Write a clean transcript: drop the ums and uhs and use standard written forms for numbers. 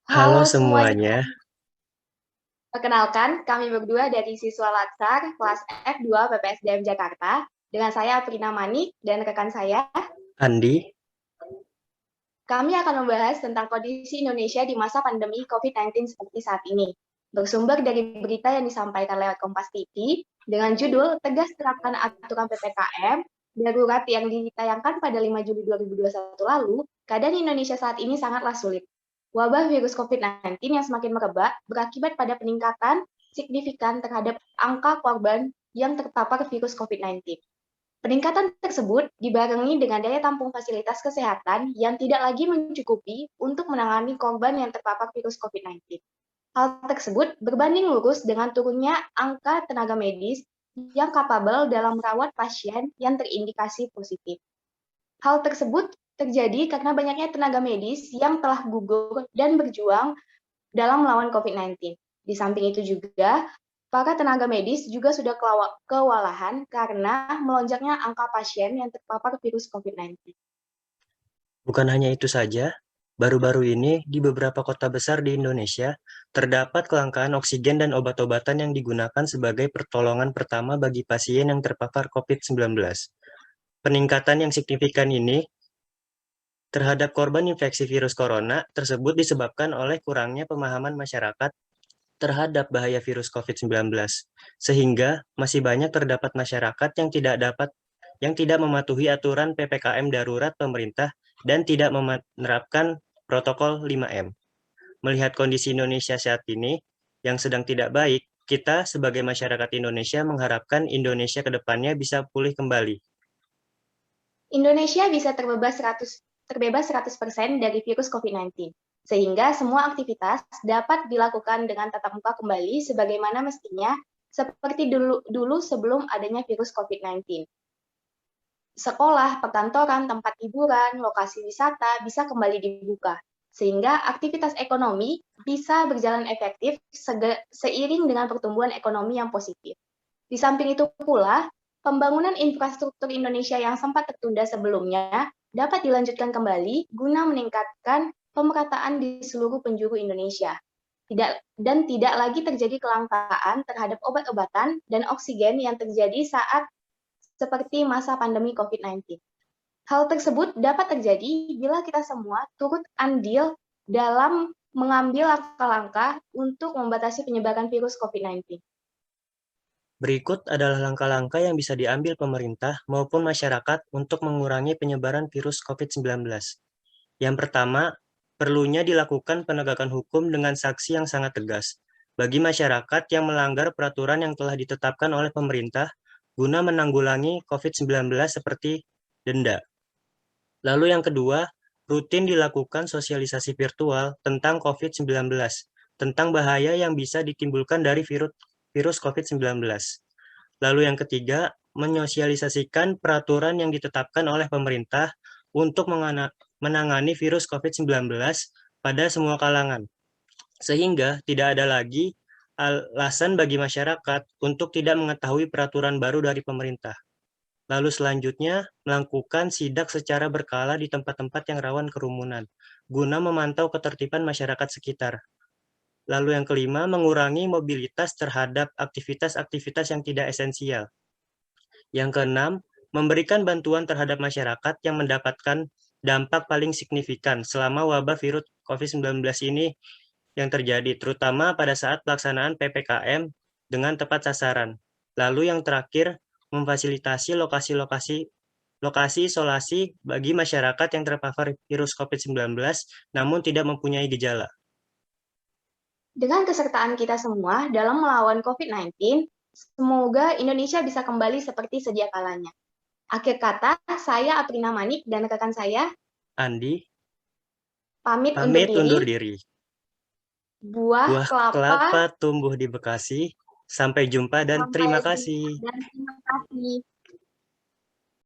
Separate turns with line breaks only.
Halo
Halo semuanya,
semuanya,
perkenalkan kami berdua dari siswa Latsar kelas F2 PPSDM Jakarta dengan saya Aprina Manik dan rekan saya.
Andi.
Kami akan membahas tentang kondisi Indonesia di masa pandemi COVID-19 seperti saat ini. Bersumber dari berita yang disampaikan lewat Kompas TV dengan judul Tegas Terapkan Aturan PPKM Darurat yang ditayangkan pada 5 Juli 2021 lalu, keadaan Indonesia saat ini sangatlah sulit. Wabah virus COVID-19 yang semakin merebak berakibat pada peningkatan signifikan terhadap angka korban yang terpapar virus COVID-19. Peningkatan tersebut dibarengi dengan daya tampung fasilitas kesehatan yang tidak lagi mencukupi untuk menangani korban yang terpapar virus COVID-19. Hal tersebut berbanding lurus dengan turunnya angka tenaga medis yang kapabel dalam merawat pasien yang terindikasi positif. Hal tersebut terjadi karena banyaknya tenaga medis yang telah gugur dan berjuang dalam melawan COVID-19. Di samping itu juga, para tenaga medis juga sudah kewalahan karena melonjaknya angka pasien yang terpapar virus COVID-19.
Bukan hanya itu saja, baru-baru ini di beberapa kota besar di Indonesia terdapat kelangkaan oksigen dan obat-obatan yang digunakan sebagai pertolongan pertama bagi pasien yang terpapar COVID-19. Peningkatan yang signifikan ini terhadap korban infeksi virus corona tersebut disebabkan oleh kurangnya pemahaman masyarakat terhadap bahaya virus COVID-19, sehingga masih banyak terdapat masyarakat yang tidak mematuhi aturan PPKM darurat pemerintah dan tidak menerapkan protokol 5M. Melihat kondisi Indonesia saat ini yang sedang tidak baik, kita sebagai masyarakat Indonesia mengharapkan Indonesia ke depannya bisa pulih kembali.
Indonesia bisa terbebas 100% dari virus COVID-19, sehingga semua aktivitas dapat dilakukan dengan tatap muka kembali sebagaimana mestinya seperti dulu sebelum adanya virus COVID-19. Sekolah, perkantoran, tempat hiburan, lokasi wisata bisa kembali dibuka, sehingga aktivitas ekonomi bisa berjalan efektif seiring dengan pertumbuhan ekonomi yang positif. Di samping itu pula, pembangunan infrastruktur Indonesia yang sempat tertunda sebelumnya dapat dilanjutkan kembali guna meningkatkan pemerataan di seluruh penjuru Indonesia. Tidak lagi terjadi kelangkaan terhadap obat-obatan dan oksigen yang terjadi saat seperti masa pandemi COVID-19. Hal tersebut dapat terjadi bila kita semua turut andil dalam mengambil langkah-langkah untuk membatasi penyebaran virus COVID-19.
Berikut adalah langkah-langkah yang bisa diambil pemerintah maupun masyarakat untuk mengurangi penyebaran virus COVID-19. Yang pertama, perlunya dilakukan penegakan hukum dengan sanksi yang sangat tegas bagi masyarakat yang melanggar peraturan yang telah ditetapkan oleh pemerintah guna menanggulangi COVID-19 seperti denda. Lalu yang kedua, rutin dilakukan sosialisasi virtual tentang COVID-19, tentang bahaya yang bisa ditimbulkan dari virus COVID-19. Lalu yang ketiga, menyosialisasikan peraturan yang ditetapkan oleh pemerintah untuk menangani virus COVID-19 pada semua kalangan, sehingga tidak ada lagi alasan bagi masyarakat untuk tidak mengetahui peraturan baru dari pemerintah. Lalu selanjutnya, melakukan sidak secara berkala di tempat-tempat yang rawan kerumunan, guna memantau ketertiban masyarakat sekitar. Lalu yang kelima, mengurangi mobilitas terhadap aktivitas-aktivitas yang tidak esensial. Yang keenam, memberikan bantuan terhadap masyarakat yang mendapatkan dampak paling signifikan selama wabah virus COVID-19 ini yang terjadi, terutama pada saat pelaksanaan PPKM dengan tepat sasaran. Lalu yang terakhir, memfasilitasi lokasi isolasi bagi masyarakat yang terpapar virus COVID-19 namun tidak mempunyai gejala.
Dengan kesertaan kita semua dalam melawan COVID-19, semoga Indonesia bisa kembali seperti sedia kalanya. Akhir kata, saya Aprina Manik dan rekan saya
Andi,
pamit undur
pamit
diri.
undur diri.
Buah
Buah
kelapa,
kelapa tumbuh di Bekasi. Sampai jumpa dan
sampai
terima
jumpa
kasih.
dan terima kasih.